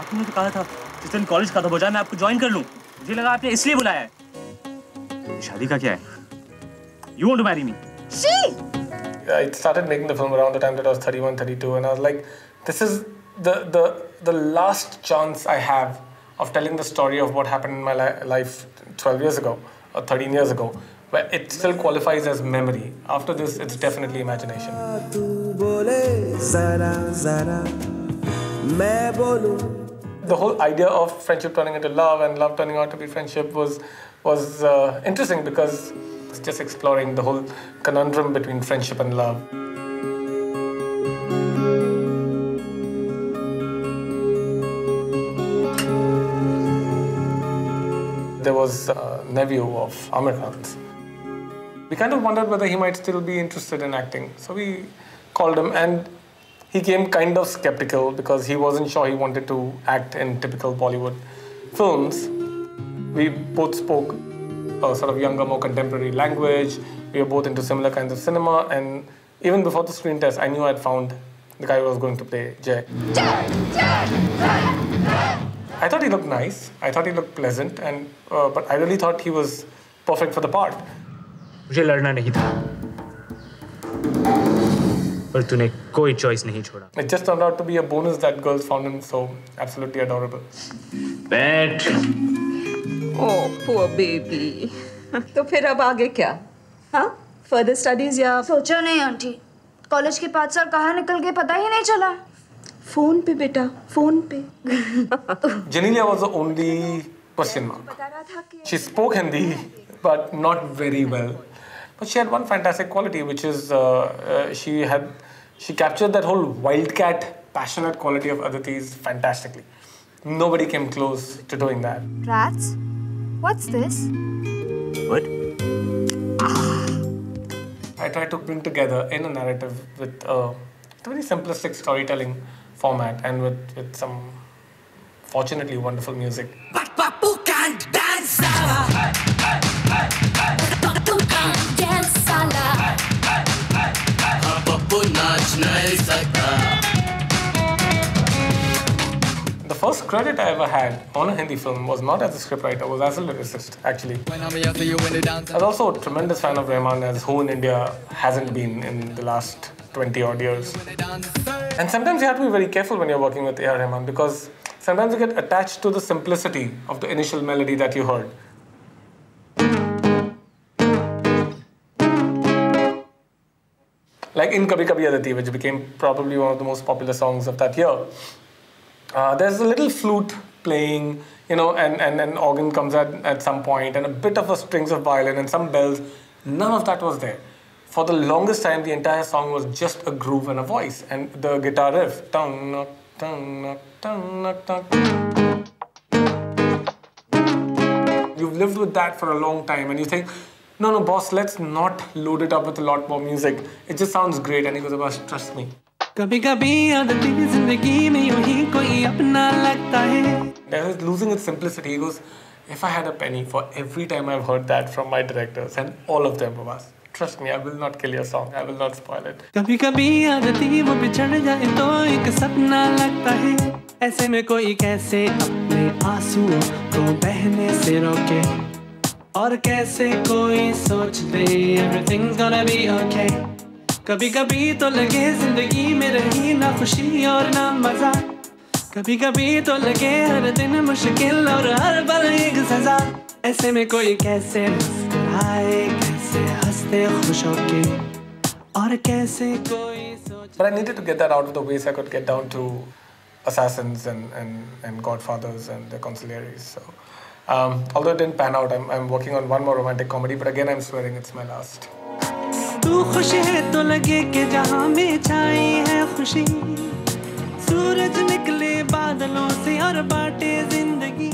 आपने तो कहा था जिस दिन कॉलेज खत्म हो जाए मैं आपको ज्वाइन कर लूं। मुझे लगा आपने इसलिए बुलाया है। शादी का क्या है? You want to marry me? I started making the film around the time that I was 31, 32, and I was like, this is the last chance I have of telling the story of what happened in my life 12 years ago or 13 years ago, where it still qualifies as memory. After this, it's definitely imagination. The whole idea of friendship turning into love and love turning out to be friendship was interesting because it's just exploring the whole conundrum between friendship and love. There was a nephew of Amir Khan's. We kind of wondered whether he might still be interested in acting. So we called him and he came kind of skeptical because he wasn't sure he wanted to act in typical Bollywood films. We both spoke a sort of younger, more contemporary language. We were both into similar kinds of cinema, and even before the screen test, I knew I'd found the guy who was going to play Jay. I thought he looked nice. I thought he looked pleasant, and but I really thought he was perfect for the part. मुझे लड़ना नहीं था, पर तूने कोई choice नहीं छोड़ा. It just turned out to be a bonus that girls found him so absolutely adorable. Bet. Oh, poor baby. तो फिर अब आगे क्या? हाँ? Further studies या? सोचा नहीं आंटी. कॉलेज के 5 साल कहाँ निकल गए पता ही नहीं चला. फोन पे बेटा, फोन पे. Janelia was the only question mark. She spoke Hindi, but not very well. But she had one fantastic quality, which is she captured that whole wildcat, passionate quality of Aditi's fantastically. Nobody came close to doing that. Rats? What's this? What? I tried to bring together in a narrative with a very simplistic storytelling format and with some fortunately wonderful music. But Papu can't dance, Papu can't dance, Papu naach nahi sakta. The first credit I ever had on a Hindi film was not as a scriptwriter, was as a lyricist, actually. I was also a tremendous fan of Rahman, as who in India hasn't been in the last 20 odd years. And sometimes you have to be very careful when you're working with A.R. Rahman because sometimes you get attached to the simplicity of the initial melody that you heard. Like in Kabhi Kabhi Aditi, which became probably one of the most popular songs of that year. There's a little flute playing, you know, and an organ comes at some point, and a bit of a strings of violin and some bells. None of that was there. For the longest time, the entire song was just a groove and a voice, and the guitar riff. You've lived with that for a long time, and you think, no, boss, let's not load it up with a lot more music. It just sounds great, and he goes, Abbas, trust me. There's losing its simplicity. He goes, if I had a penny for every time I've heard that from my directors, and all of them, Abbas, trust me, I will not kill your song. I will not spoil it. Everything's gonna be okay. कभी कभी तो लगे जिंदगी में रही ना खुशी और ना मजा. कभी कभी तो लगे हर दिन मुश्किल और हर पल एक सजा. ऐसे में कोई कैसे मुस्कुराए, कैसे हंसते खुश होके, और कैसे कोई सोच. But I needed to get that out of the way so I could get down to assassins and godfathers and the consigliaries. So, although it didn't pan out, I'm working on one more romantic comedy. But again, I'm swearing it's my last. तू खुश है तो लगे कि जहां में छाई है खुशी. सूरज निकले बादलों से और बांटे जिंदगी.